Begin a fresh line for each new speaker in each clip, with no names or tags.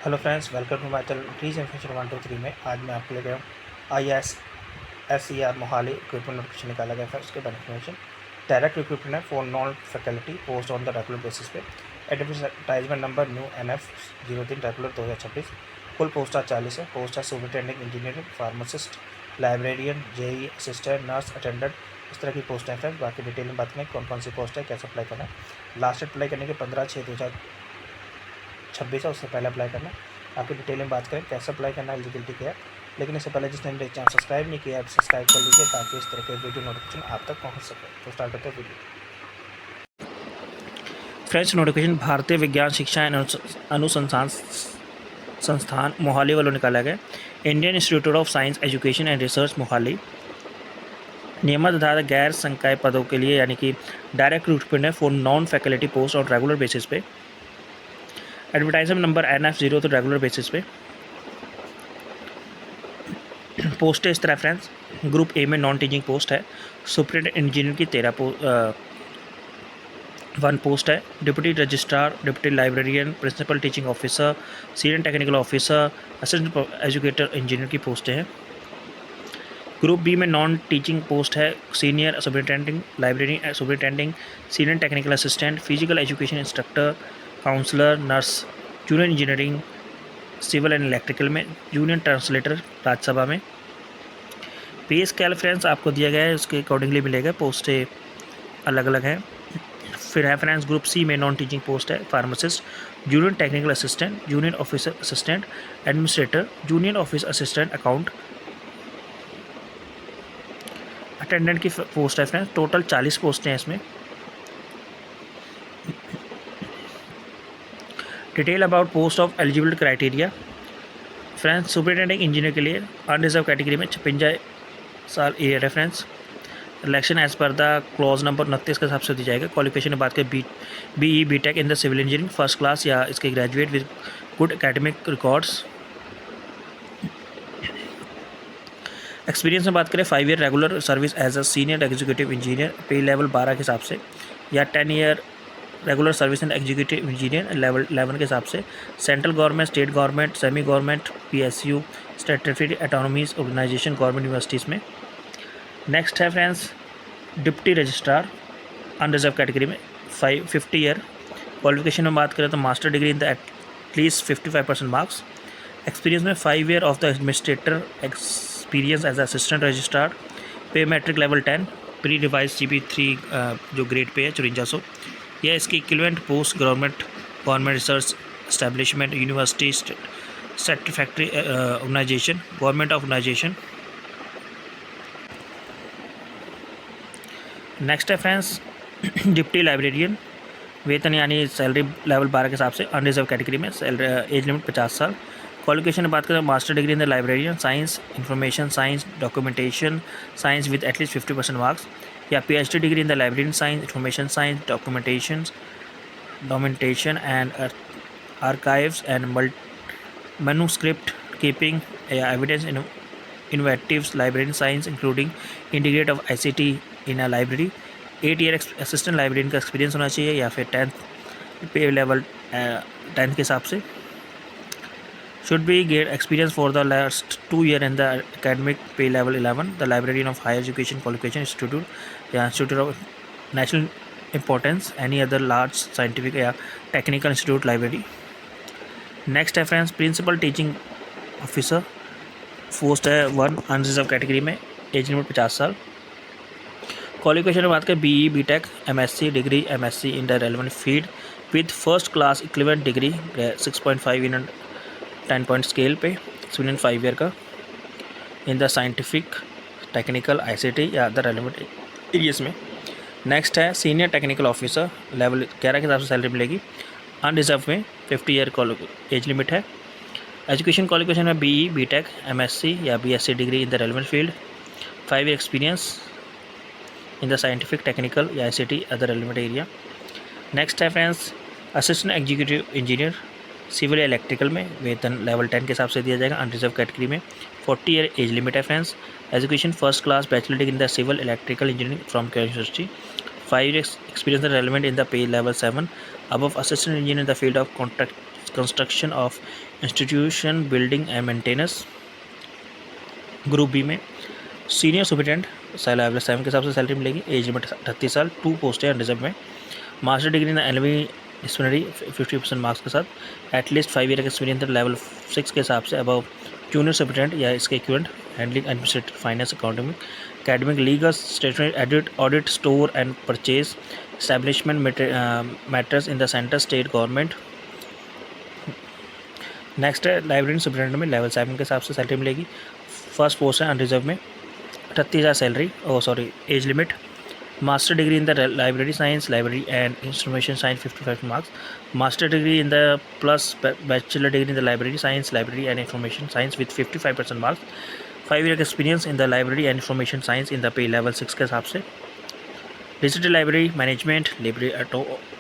Hello friends, welcome to my channel teach information 123 में आज मैं आपको लेकर ISSER मोहाली रिक्रूटमेंट नोटिफिकेशन निकाला गया था। उसके बाद इन्फॉर्मेशन डायरेक्ट रिक्रूटमेंट है for non faculty post on the regular basis पे। Advertisement number new NF 03 regular 2026। कुल पोस्टा 40 है। पोस्टा superintending engineering, pharmacist, librarian, JE assistant, nurse, attendant, इस तरह की पोस्ट है फ्रेंड्स। बाकी डिटेल में बात करें कौन कौन सी पोस्ट है, कैसे अप्लाई करना है। लास्ट अप्लाई करने के 15/6/2026 है, उससे पहले अप्लाई करना। आपकी डिटेल में बात करें कैसे अप्लाई करना है, एलिजिबिलिटी क्या है। लेकिन इससे पहले जिसने मेरे चैनल सब्सक्राइब नहीं किया है सब्सक्राइब कर लीजिए ताकि इस तरह के वीडियो नोटिफिकेशन आप तक पहुंच सके। तो स्टार्ट करते हैं वीडियो। फ्रेंड्स, नोटिफिकेशन भारतीय विज्ञान शिक्षा अनुसंधान संस्थान मोहाली वालों निकाला गया। Indian institute of science education and research Mohali. नियमित आधार गैर संकाय पदों के लिए यानी कि डायरेक्ट रिक्रूटमेंट है फॉर नॉन फैकल्टी पोस्ट और रेगुलर बेसिस पे। एडवर्टाइजमेंट नंबर NF 0 तो रेगुलर बेसिस पे। पोस्ट है इस तरह फ्रेंड्स। ग्रुप ए में नॉन टीचिंग पोस्ट है। सुपरिटेंडेंट इंजीनियर की 1 पोस्ट है। Deputy registrar, deputy librarian, principal teaching officer, senior technical officer, assistant educator engineer की पोस्टें हैं। ग्रुप बी में नॉन टीचिंग पोस्ट है। Senior superintending librarian, superintending, senior technical assistant, physical education instructor, counsellor, nurse, junior engineering, civil and electrical में, junior translator Rajya Sabha में। Pay scale friends आपको दिया गया है, उसके अकॉर्डिंगली मिलेगा। पोस्टें अलग अलग हैं। फिर है फ्रेंड्स ग्रुप सी में नॉन टीचिंग पोस्ट है। Pharmacist, junior technical assistant, junior officer assistant, administrator, junior office assistant, account attendant की पोस्ट है फ्रेंड्स। टोटल 40 पोस्टें हैं इसमें। Detail about post of eligibility criteria friends. Superintending engineer के लिए unreserved category में 56 साल एज है फ्रेंड्स। इलेक्शन एज पर द क्लॉज नंबर 29 के हिसाब से दी जाएगा। क्वालिफिकेशन की बात करें BE BTech in the civil engineering first class या इसके graduate with good academic records. Experience में बात करें 5 year regular service as a senior executive engineer pay level 12 के हिसाब से, या 10 year regular service and executive engineer level 11 के हिसाब से। Central government, state government, semi government, PSU, statutory autonomies organisation, government universities में। नेक्स्ट है friends deputy registrar unreserved category में 50 ईयर। क्वालिफिकेशन में बात करें तो master degree in the at least 55% marks. Experience में 5 year of the administrator experience as assistant registrar. Pay matrix level 10, pre revise CP3 जो grade pay है 5400। यह इसकी equivalent post government research establishment, university, satisfactory organisation, government organisation. Next है friends deputy librarian. वेतन यानी salary level 12 के हिसाब से, अनरिजर्व कैटेगरी में। एज लिमिट 50 साल। क्वालिफिकेशन की बात करें master degree in the librarian science, information science, documentation science with at least 50% marks, या PhD degree in the librarian science, information science, documentation and archives and manuscript keeping या evidence innovatives librarian science including integrate of ICT in a library. 8 year assistant librarian का experience होना चाहिए, या फिर 10th पे level 10th के हिसाब से। Should be get experience for the last 2 year in the academic pay level 11 the librarian of higher education qualification institute या institute of national importance, any other large scientific या technical institute library. Next है friends principal teaching officer. Post है 1 unreserved category में, age limit 50 साल। Qualification की बात करें BE BTech MSc degree MSc in the relevant field with first class equivalent degree 6.5 in 10 point scale पे, experience 5 year का in the scientific, technical, ICT या other relevant areas में। Next है senior technical officer, level 11 के हिसाब से salary मिलेगी। Unreserved में 50 ईयर एज लिमिट है। एजुकेशन क्वालिफिकेशन में BE BTech MSc या BSc degree in the relevant field, 5 year experience in the scientific, technical या ICT other relevant area. Next है friends assistant executive engineer civil electrical में, वेतन level 10 के हिसाब से दिया जाएगा। अनरिजर्व कैटेगरी में 40 ईयर एज लिमिट है friends. Education first class bachelor degree in the civil electrical engineering from care university, 5 year experience relevant in the pay level 7 above assistant engineer in the field of construction of institution building and maintenance. Group B में senior superintendent level 7 के हिसाब से salary मिलेगी। As limit 38 साल। 2 post है reserve में। Master degree in LV disciplinary 50% marks के साथ। एटलीस्ट 5 ईयर का एक्सपीरियंस लेवल 6 के हिसाब से अबव जूनियर सुपरिटेंडेंट या इसके equivalent handling administrative finance accounting academic legal stationery audit store and purchase establishment matters in the centre state government. Next है library superintendent में लेवल 7 के हिसाब से सैलरी मिलेगी। फर्स्ट पोस्ट है अनरिजर्व में 38,000 salary age limit. Master degree in the library science library and information science 55 marks. Master degree in the plus bachelor degree in the library science library and information science with 55% marks. 5 year का experience in the library and information science in the pay level 6 के हिसाब से। Digital library management library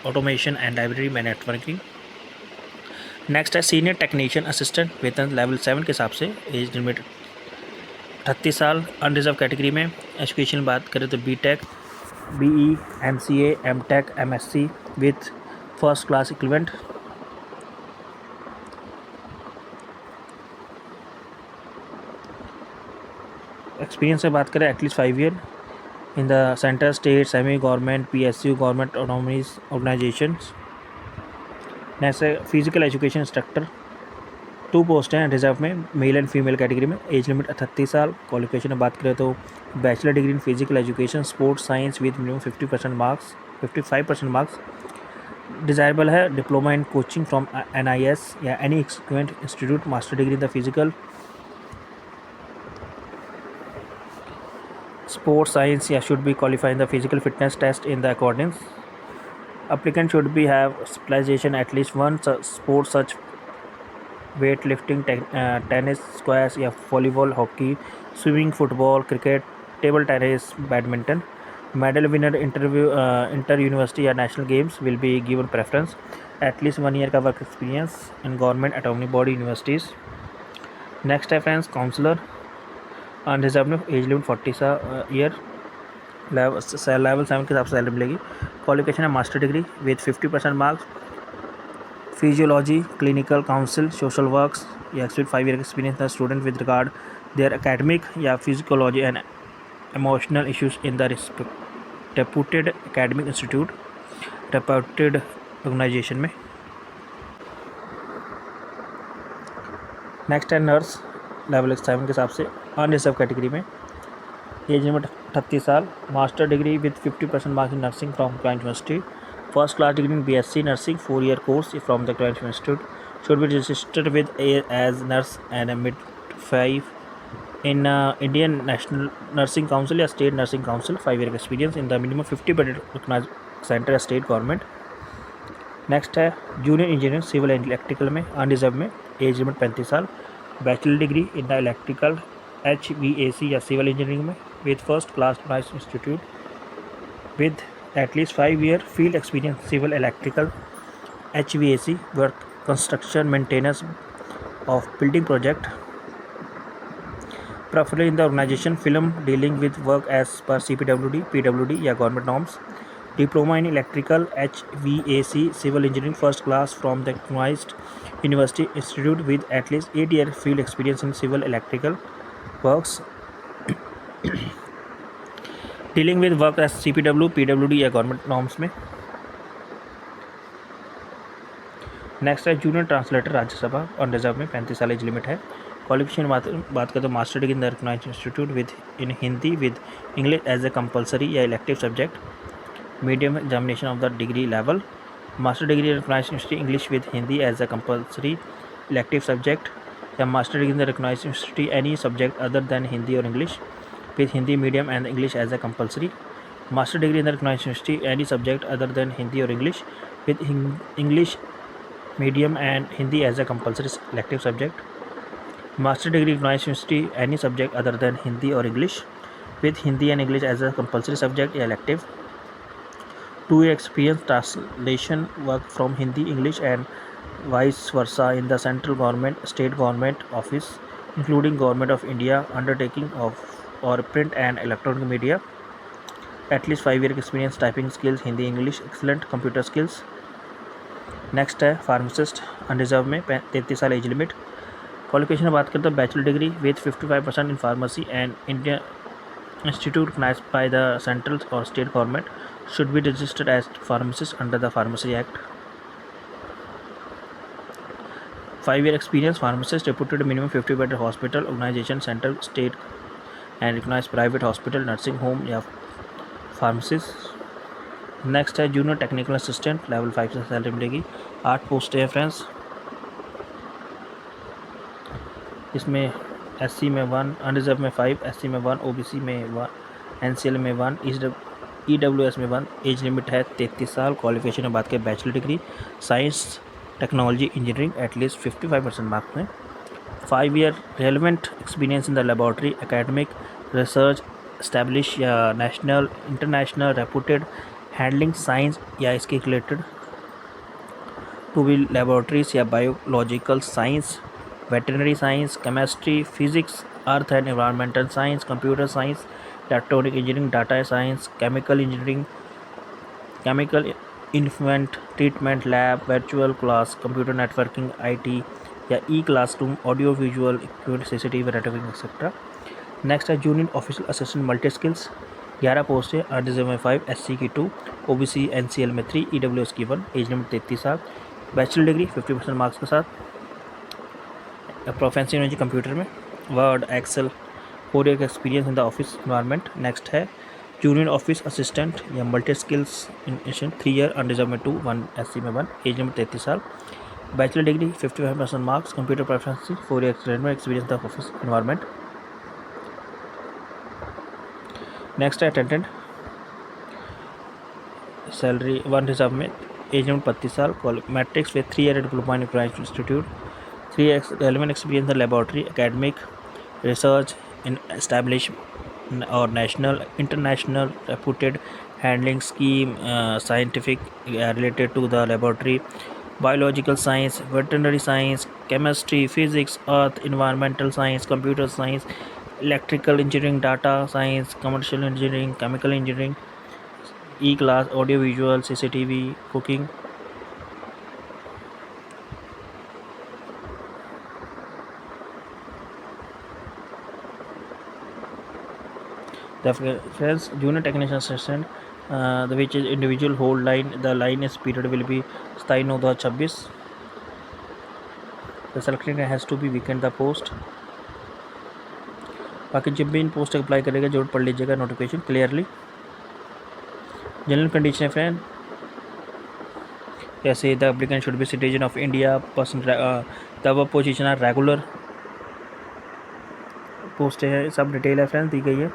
automation and library में networking. Next है senior technician assistant वेतन level 7 के हिसाब से। एज लिमिट 38 साल। अनरिजर्व कैटेगरी में एजुकेशन बात करें तो BTech BE MCA MTech MSc with first class equivalent. Experience से बात करें at least 5 year in the centre state semi government PSU government autonomous organisations. Next है फिजिकल एजुकेशन इंस्ट्रक्टर। 2 पोस्ट हैं रिजर्व में मेल एंड फीमेल कैटेगरी में। Age limit 38 साल। Qualification में बात करें तो bachelor degree in physical education sports science with minimum 50% marks 55% marks. Desirable है diploma in coaching from NIS या any equivalent institute. Master degree in the physical sports science should be qualified in the physical fitness test in the accordance. Applicant should be have specialization at least one sport such weightlifting, tennis, squash या volleyball, hockey, swimming, football, cricket, table tennis, badminton. Medal winner inter university या national games will be given preference. At least 1 year का work experience in government autonomous body universities. Next है friends counselor unreserved में age limit 40 year level 7 के हिसाब से salary मिलेगी। Qualification है master degree with 50% marks. Physiology clinical council social works या 5 year experience है student with regard their academic या physiology and emotional issues in the reputed academic institute reputed organisation में। Next है नर्स लेवल 7 के हिसाब से unreserved category में। Age limit 38 साल। Master degree with 50% marks in nursing from client university. First class degree in BSc nursing 4 year course from the client institute. Should be registered with as nurse and midwife in Indian national nursing council या state nursing council. 5 year का experience in the minimum 50% centre या state government. Next है junior engineer civil and electrical में unreserved में। Age limit 35 साल। Bachelor degree in the electrical HVAC या civil engineering में with first class institute with at least 5 year field experience civil electrical HVAC work construction maintenance of building project preferably in the organization film dealing with work as per CPWD PWD या government norms. Diploma in electrical HVAC civil engineering first class from the recognized university institute with at least 8 year field experience in civil electrical works dealing with work as CPW PWD या government norms में। Next है junior translator Rajya Sabha unreserved में 35 साल as limit है। Qualification बात करें तो master degree in the recognized institute with in Hindi with English as a compulsory या elective subject medium examination of the degree level. Master degree in recognized institute English with Hindi as a compulsory elective subject या master degree in the recognized institute any subject other than Hindi और English with Hindi medium and English as a compulsory. Master degree in the recognized institute any subject other than Hindi और English with English medium and Hindi as a compulsory elective subject. Master degree recognized university any subject other than Hindi or English with Hindi and English as a compulsory subject elective. 2 year experience translation work from Hindi English and vice versa in the central government state government office including government of India undertaking of or print and electronic media. At least 5 year experience typing skills Hindi English excellent computer skills. Next है pharmacist unreserved में 33 साल age limit. Qualification बात करें तो bachelor degree with 55% in pharmacy and Indian institute recognized by the central or state government should be registered as pharmacist under the Pharmacy Act. 5-year experience pharmacist reputed minimum 50-bedded hospital, organization, central, state and recognized private hospital, nursing home या pharmacist. Next है junior technical assistant level 5 से salary मिलेगी। 8 post है friends. इसमें SC में 1, unreserved में 5, SC में 1, OBC में 1, NCL में 1, EWS में 1। एज लिमिट है 33 साल। क्वालिफिकेशन में बात करें bachelor degree science technology engineering at least 55% marks में। 5 year relevant experience in the laboratory academic research establish या national international reputed handling science या इसके रिलेटेड टू बी लेबॉर्ट्रीज या biological science, veterinary science, chemistry, physics, earth and environmental science, computer science, electronic engineering, data science, chemical engineering, chemical influent treatment lab, virtual class, computer networking, IT या classroom, audio visual equipment, CCTV networking etcetera. Next है junior official assistant multi skills. 11 post है। Unreserved में 5, SC की 2, OBC NCL में 3, EWS की 1। As limit 33 साल। Bachelor degree 50% marks के साथ। प्रोफेशनल नॉलेज कंप्यूटर में वर्ड, एक्सेल, 4 ईयर का experience in the office environment. Next है जूनियर ऑफिस असिस्टेंट या multi skills in 3 year. Unreserved में 2, 1 SC में 1। एज लिमिट 33 साल। Bachelor degree 55% marks. Computer professional 4 year experience the office environment. Next है attendant salary 1 reserve में। Age limit 35 साल। Matrix with 3 year diploma in private institute, 3 year relevant experience in laboratory academic research in establish और national international reputed handling scheme scientific related to the laboratory, biological science, veterinary science, chemistry, physics, earth, environmental science, computer science, electrical engineering, data science, commercial engineering, chemical engineering, class, audio visual, CCTV, cooking. The friends junior technician assistant the which is individual hold line, the line is period will be 27/9/2026. The selected has to be vacant the post. बाकी जब भी इन post apply करेगा जरूर पढ़ लीजिएगा notification clearly. General condition है friend जैसे the applicant should be citizen of India, person the position are regular post है, सब डिटेल है फ्रेंड दी गई है।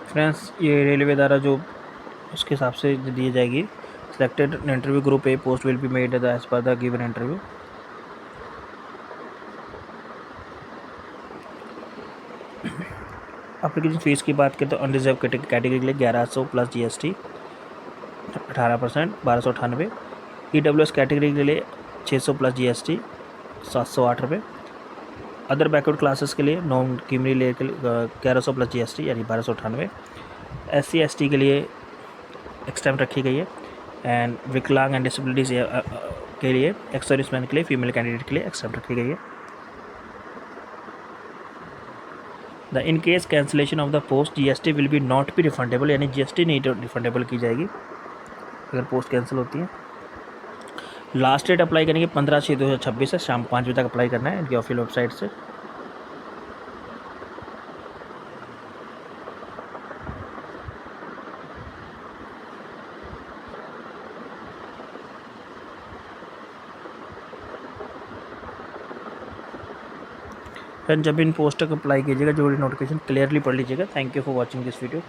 फ्रेंड्स ये रेलवे द्वारा जो उसके हिसाब से दी जाएगी। Selected interview group A post will be made as पर the given interview. Application fee की बात करें तो अनरिजर्व कैटेगरी के लिए 1100 प्लस GST 18% 1298। EWS कैटेगरी के लिए 600 प्लस GST 708 रुपये। अदर बैकवर्ड क्लासेस के लिए नॉन क्रीमी लेयर के लिए 1100 प्लस GST यानी 1298। SC ST के लिए एक्सटेम्प रखी गई है एंड विकलांग एंड डिसेबिलिटीज के लिए एक्स सर्विसमैन के लिए फीमेल कैंडिडेट के लिए एक्सटेम्प रखी गई है। The in case cancellation of the post GST will be not be refundable यानी GST नहीं रिफंडेबल की जाएगी अगर पोस्ट कैंसिल होती है। लास्ट डेट अप्लाई करेंगे 15/6/2026 है, शाम 5 बजे तक अप्लाई करना है इनकी ऑफिशियल वेबसाइट से। फिर जब इन पोस्ट तक अप्लाई कीजिएगा जो नोटिफिकेशन क्लियरली पढ़ लीजिएगा। Thank you for watching this video.